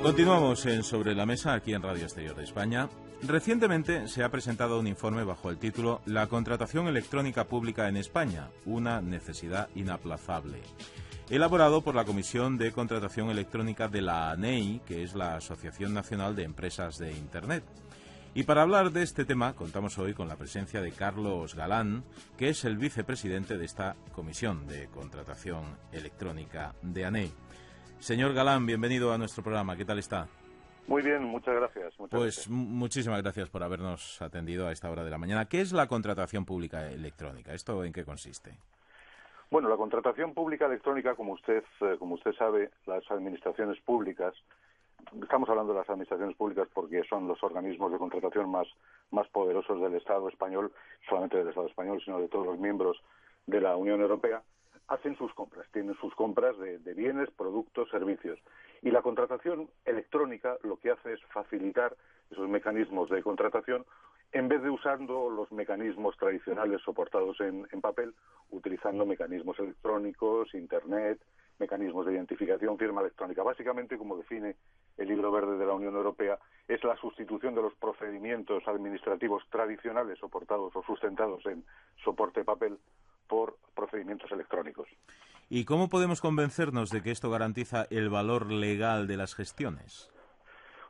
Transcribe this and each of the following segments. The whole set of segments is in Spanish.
Continuamos en Sobre la Mesa, aquí en Radio Exterior de España. Recientemente se ha presentado un informe bajo el título La contratación electrónica pública en España, una necesidad inaplazable, elaborado por la Comisión de Contratación Electrónica de la ANEI, que es la Asociación Nacional de Empresas de Internet. Y para hablar de este tema contamos hoy con la presencia de Carlos Galán, que es el vicepresidente de esta Comisión de Contratación Electrónica de ANEI. Señor Galán, bienvenido a nuestro programa. ¿Qué tal está? Muy bien, muchas gracias. Muchísimas gracias por habernos atendido a esta hora de la mañana. ¿Qué es la contratación pública electrónica? ¿Esto en qué consiste? Bueno, la contratación pública electrónica, como usted sabe, las administraciones públicas, estamos hablando de las administraciones públicas porque son los organismos de contratación más poderosos del Estado español, solamente del Estado español, sino de todos los miembros de la Unión Europea, hacen sus compras, tienen sus compras de bienes, productos, servicios. Y la contratación electrónica lo que hace es facilitar esos mecanismos de contratación en vez de usando los mecanismos tradicionales soportados en papel, utilizando mecanismos electrónicos, Internet, mecanismos de identificación, firma electrónica. Básicamente, como define el Libro Verde de la Unión Europea, es la sustitución de los procedimientos administrativos tradicionales soportados o sustentados en soporte papel por procedimientos electrónicos. ¿Y cómo podemos convencernos de que esto garantiza el valor legal de las gestiones?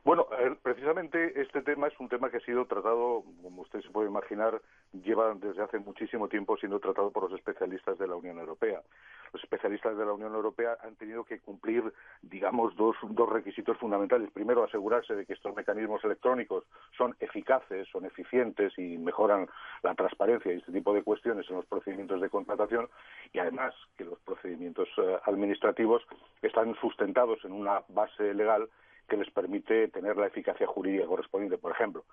Bueno, precisamente este tema es un tema que ha sido tratado, como usted se puede imaginar, lleva desde hace muchísimo tiempo siendo tratado por los especialistas de la Unión Europea. Los especialistas de la Unión Europea han tenido que cumplir, digamos, dos requisitos fundamentales. Primero, asegurarse de que estos mecanismos electrónicos son eficaces, son eficientes y mejoran la transparencia y este tipo de cuestiones en los procedimientos de contratación, y además que los procedimientos administrativos están sustentados en una base legal que les permite tener la eficacia jurídica correspondiente. Por ejemplo,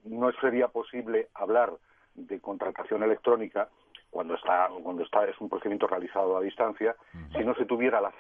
no sería posible hablar de contratación electrónica cuando es un procedimiento realizado a distancia, si no se tuviera la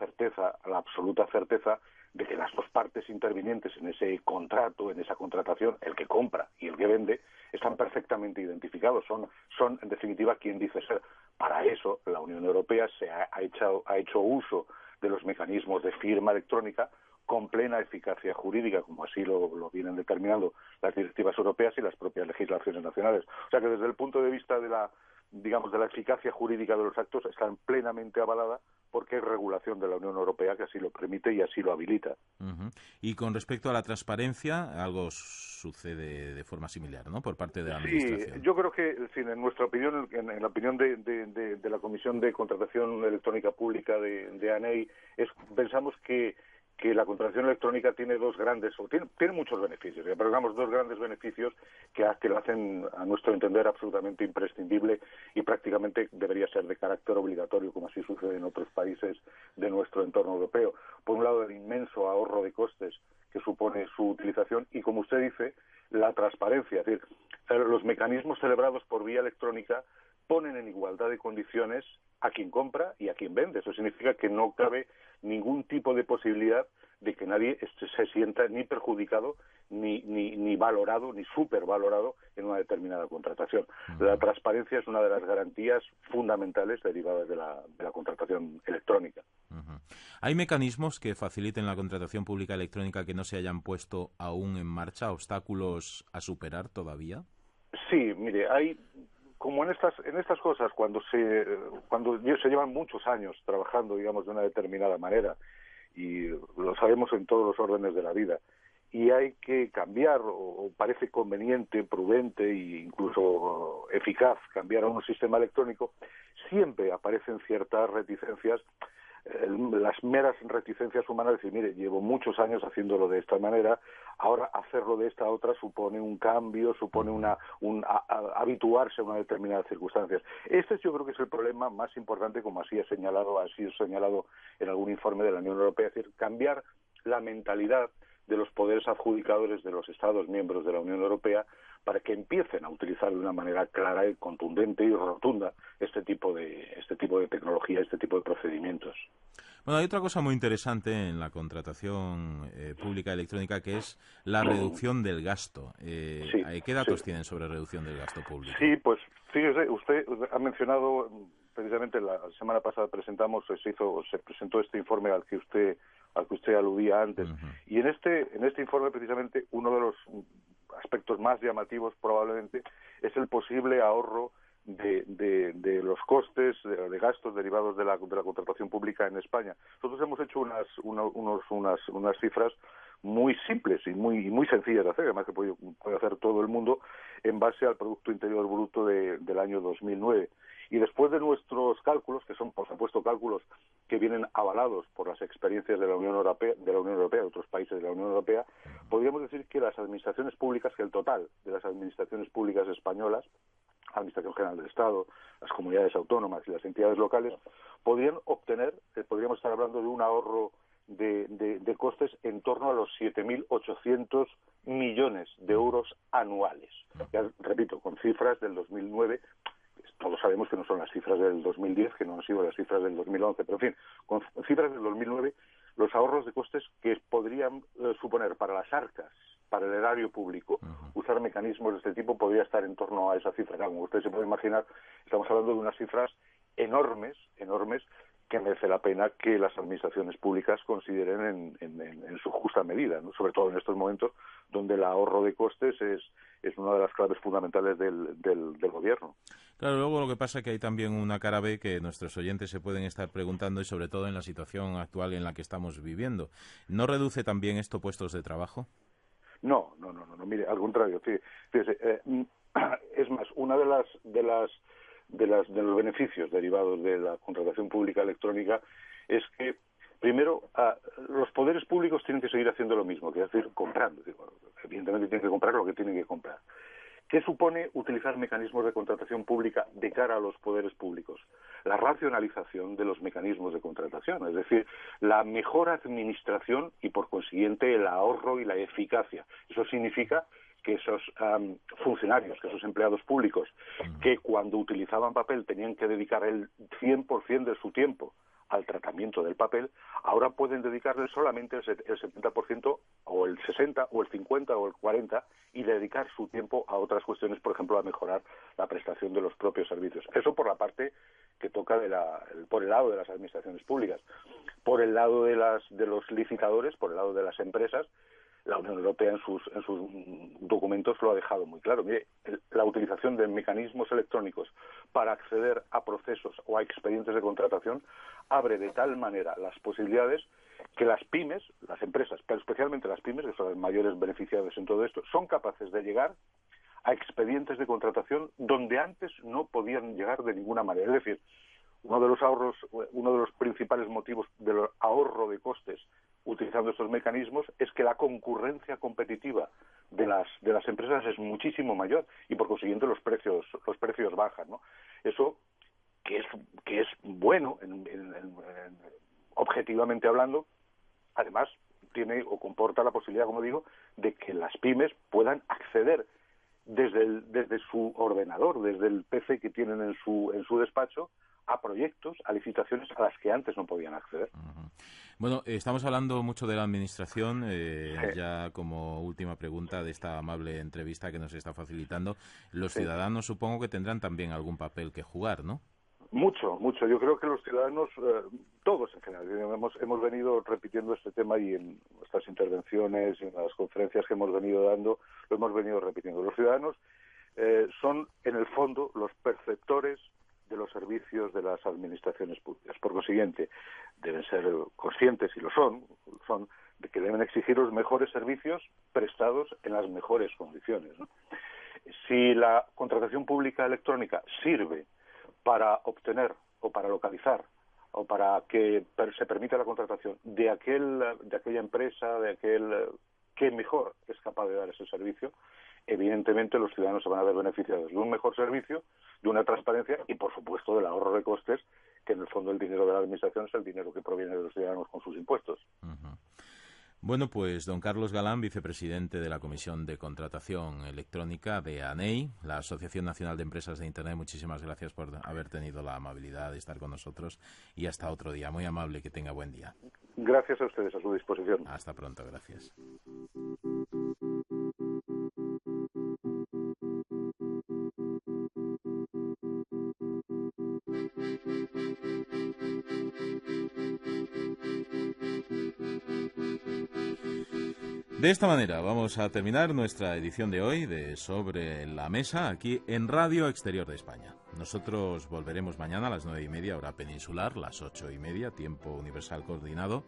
absoluta certeza de que las dos partes intervinientes en ese contrato, en esa contratación, el que compra y el que vende, están perfectamente identificados, son en definitiva quien dice ser. Para eso la Unión Europea ha hecho uso de los mecanismos de firma electrónica con plena eficacia jurídica, como así lo vienen determinando las directivas europeas y las propias legislaciones nacionales. O sea que desde el punto de vista de la eficacia jurídica de los actos están plenamente avalada porque hay regulación de la Unión Europea que así lo permite y así lo habilita. Y con respecto a la transparencia, algo sucede de forma similar, ¿no?, por parte de la Administración. Sí, yo creo que, en nuestra opinión, en la opinión de la Comisión de Contratación Electrónica Pública de ANEI, pensamos que la contratación electrónica tiene tiene muchos beneficios, pero digamos dos grandes beneficios que lo hacen, a nuestro entender, absolutamente imprescindible y prácticamente debería ser de carácter obligatorio, como así sucede en otros países de nuestro entorno europeo. Por un lado, el inmenso ahorro de costes que supone su utilización y, como usted dice, la transparencia. Es decir, los mecanismos celebrados por vía electrónica ponen en igualdad de condiciones a quien compra y a quien vende. Eso significa que no cabe ningún tipo de posibilidad de que nadie se sienta ni perjudicado, ni valorado, ni supervalorado en una determinada contratación. La transparencia es una de las garantías fundamentales derivadas de la contratación electrónica. ¿Hay mecanismos que faciliten la contratación pública electrónica que no se hayan puesto aún en marcha? ¿Obstáculos a superar todavía? Sí, mire, hay... Como en estas cosas, cuando se llevan muchos años trabajando, digamos, de una determinada manera, y lo sabemos en todos los órdenes de la vida, y hay que cambiar, o parece conveniente, prudente e incluso eficaz cambiar a un sistema electrónico, siempre aparecen ciertas reticencias, las meras reticencias humanas, decir, mire, llevo muchos años haciéndolo de esta manera, ahora hacerlo de esta otra supone un cambio, supone habituarse a una determinada circunstancias. Yo creo que es el problema más importante, como ha sido señalado en algún informe de la Unión Europea, es decir, cambiar la mentalidad de los poderes adjudicadores de los Estados miembros de la Unión Europea para que empiecen a utilizar de una manera clara y contundente y rotunda este tipo de tecnología, este tipo de procedimientos. Bueno, hay otra cosa muy interesante en la contratación pública electrónica, que es la reducción del gasto. ¿Qué datos tienen sobre reducción del gasto público? Sí, pues fíjese, usted ha mencionado precisamente la semana pasada se presentó este informe al que usted aludía antes. Y en este informe, precisamente, uno de los aspectos más llamativos probablemente es el posible ahorro de los costes, de gastos derivados de la contratación pública en España. Nosotros hemos hecho unas cifras muy simples y muy sencillas de hacer, además que puede hacer todo el mundo, en base al Producto Interior Bruto del año 2009. Y después de nuestros cálculos, que son, por supuesto, cálculos que vienen avalados por las experiencias de la Unión Europea, de otros países de la Unión Europea, podríamos decir que las administraciones públicas, que el total de las administraciones públicas españolas, Administración General del Estado, las comunidades autónomas y las entidades locales, podríamos estar hablando de un ahorro de costes en torno a los 7.800 millones de euros anuales. Ya repito, con cifras del 2009, todos sabemos que no son las cifras del 2010, que no han sido las cifras del 2011, pero en fin, con cifras del 2009, los ahorros de costes que podrían suponer para las arcas, para el erario público, usar mecanismos de este tipo podría estar en torno a esa cifra. Claro, como usted se puede imaginar, estamos hablando de unas cifras enormes, que merece la pena que las administraciones públicas consideren en su justa medida, ¿no? Sobre todo en estos momentos donde el ahorro de costes es una de las claves fundamentales del gobierno. Claro, luego lo que pasa es que hay también una cara B que nuestros oyentes se pueden estar preguntando, y sobre todo en la situación actual en la que estamos viviendo. ¿No reduce también esto puestos de trabajo? No, mire, al contrario, fíjese, es más, una de los beneficios derivados de la contratación pública electrónica es que, primero, los poderes públicos tienen que seguir haciendo lo mismo, que es decir, comprando. Evidentemente tienen que comprar lo que tienen que comprar. ¿Qué supone utilizar mecanismos de contratación pública de cara a los poderes públicos? La racionalización de los mecanismos de contratación, es decir, la mejor administración y, por consiguiente, el ahorro y la eficacia. Eso significa que esos funcionarios, que esos empleados públicos, que cuando utilizaban papel tenían que dedicar el 100% de su tiempo al tratamiento del papel, ahora pueden dedicarle solamente el 70% o el 60% o el 50% o el 40% y dedicar su tiempo a otras cuestiones, por ejemplo, a mejorar la prestación de los propios servicios. Eso por la parte que toca por el lado de las administraciones públicas. Por el lado de los licitadores, por el lado de las empresas, la Unión Europea en sus documentos lo ha dejado muy claro. Mire, la utilización de mecanismos electrónicos para acceder a procesos o a expedientes de contratación abre de tal manera las posibilidades que las pymes, las empresas, pero especialmente las pymes, que son las mayores beneficiadas en todo esto, son capaces de llegar a expedientes de contratación donde antes no podían llegar de ninguna manera. Es decir, uno de los principales motivos del ahorro de costes utilizando estos mecanismos es que la concurrencia competitiva de las empresas es muchísimo mayor y por consiguiente los precios bajan, ¿no? Eso que es bueno objetivamente hablando, además tiene o comporta la posibilidad, como digo, de que las pymes puedan acceder desde su ordenador, desde el PC que tienen en su despacho, a proyectos, a licitaciones a las que antes no podían acceder. Bueno, estamos hablando mucho de la Administración, Sí. ya como última pregunta de esta amable entrevista que nos está facilitando. Los ciudadanos supongo que tendrán también algún papel que jugar, ¿no? Mucho. Yo creo que los ciudadanos, todos en general, hemos venido repitiendo este tema y en nuestras intervenciones y en las conferencias que hemos venido dando, lo hemos venido repitiendo. Los ciudadanos son, en el fondo, los perceptores de los servicios de las administraciones públicas. Por consiguiente, deben ser conscientes, y lo son, de que deben exigir los mejores servicios prestados en las mejores condiciones, ¿no? Si la contratación pública electrónica sirve para obtener o para localizar o para que se permita la contratación de aquella empresa, de aquel que mejor es capaz de dar ese servicio, evidentemente los ciudadanos se van a ver beneficiados de un mejor servicio, de una transparencia y, por supuesto, del ahorro de costes, que en el fondo el dinero de la Administración es el dinero que proviene de los ciudadanos con sus impuestos. Bueno, pues don Carlos Galán, vicepresidente de la Comisión de Contratación Electrónica de ANEI, la Asociación Nacional de Empresas de Internet, muchísimas gracias por haber tenido la amabilidad de estar con nosotros y hasta otro día. Muy amable, que tenga buen día. Gracias a ustedes, a su disposición. Hasta pronto, gracias. De esta manera vamos a terminar nuestra edición de hoy de Sobre la Mesa aquí en Radio Exterior de España. Nosotros volveremos mañana a las 9:30 hora peninsular, las 8:30 tiempo universal coordinado.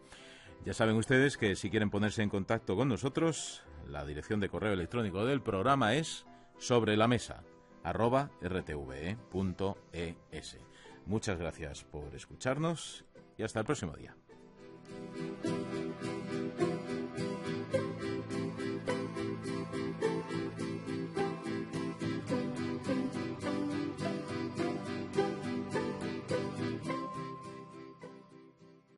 Ya saben ustedes que si quieren ponerse en contacto con nosotros, la dirección de correo electrónico del programa es sobrelamesa@rtve.es. Muchas gracias por escucharnos y hasta el próximo día.